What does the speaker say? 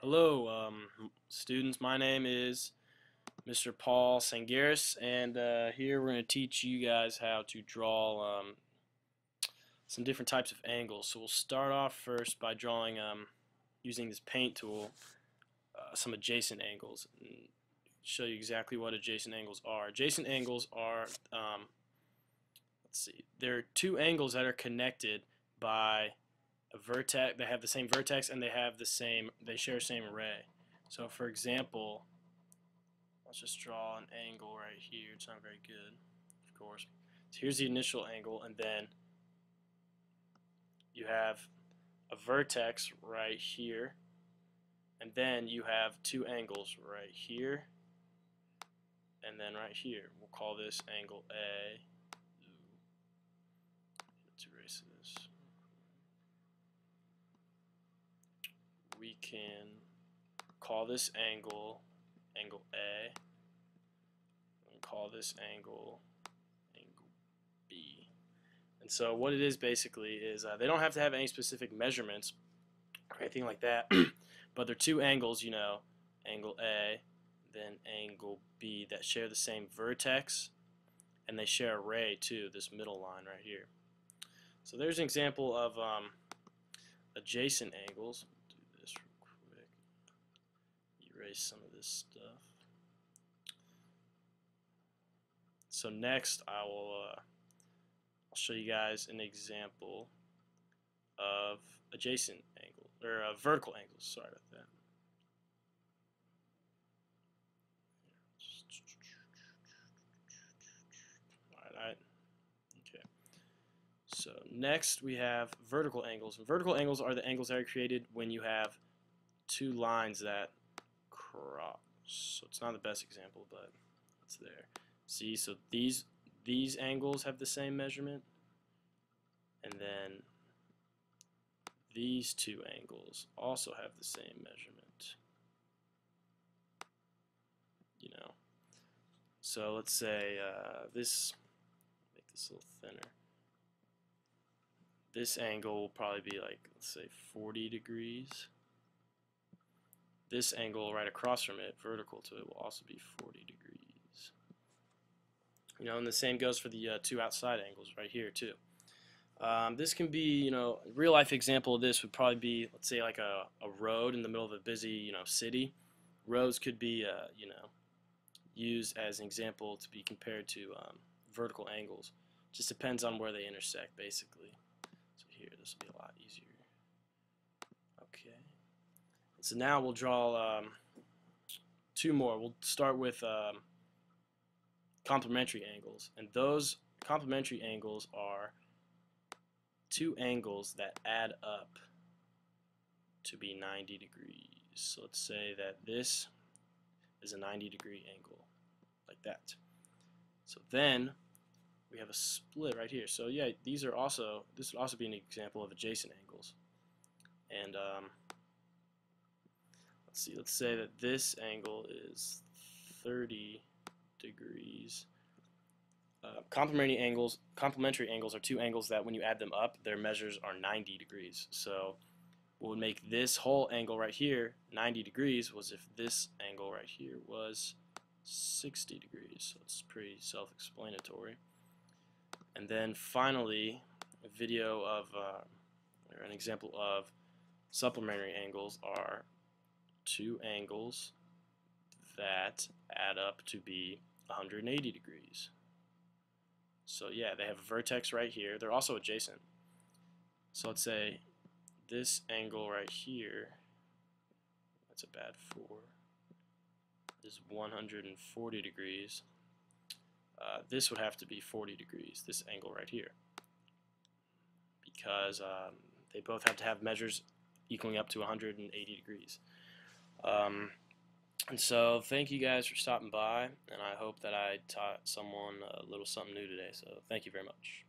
Hello, students. My name is Mr. Paul Sangaris, and here we're going to teach you guys how to draw some different types of angles. So we'll start off first by drawing, using this paint tool, some adjacent angles, and show you exactly what adjacent angles are. Adjacent angles are, let's see, there are two angles that are connected by a vertex. They have the same vertex and they share the same ray. So for example, let's just draw an angle right here. It's not very good, of course. So here's the initial angle, and then you have a vertex right here, and then you have two angles right here and then right here. We'll call this angle A. Let's erase this. We can call this angle A, and call this angle B. And so what it is basically is they don't have to have any specific measurements or anything like that, but they're two angles, you know, angle A, then angle B, that share the same vertex, and they share a ray too, this middle line right here. So there's an example of adjacent angles. Erase some of this stuff. So next I'll show you guys an example of adjacent angle or vertical angles. Sorry about that. Alright. Okay. So next we have vertical angles. And vertical angles are the angles that are created when you have two lines that cross. So it's not the best example, but it's there. See, so these angles have the same measurement, and then these two angles also have the same measurement. You know. So let's say this. Make this a little thinner. This angle will probably be like, let's say, 40 degrees. This angle right across from it, vertical to it, will also be 40 degrees. You know, and the same goes for the two outside angles right here too. This can be, you know, a real life example of this would probably be, let's say, like a road in the middle of a busy, you know, city. Roads could be, you know, used as an example to be compared to vertical angles. Just depends on where they intersect, basically. So here, this will be a lot easier. Okay. So now we'll draw two more. We'll start with complementary angles, and those complementary angles are two angles that add up to be 90 degrees. So let's say that this is a 90-degree angle, like that. So then we have a split right here. So yeah, this would also be an example of adjacent angles. And let's say that this angle is 30 degrees. Complementary angles are two angles that when you add them up, their measures are 90 degrees. So what would make this whole angle right here 90 degrees was if this angle right here was 60 degrees. So it's pretty self-explanatory. And then finally, a video of or an example of supplementary angles are two angles that add up to be 180 degrees. So yeah, they have a vertex right here. They're also adjacent. So let's say this angle right here, that's a bad 4, is 140 degrees. This would have to be 40 degrees, this angle right here, because they both have to have measures equaling up to 180 degrees. And so thank you guys for stopping by, and I hope that I taught someone a little something new today. So thank you very much.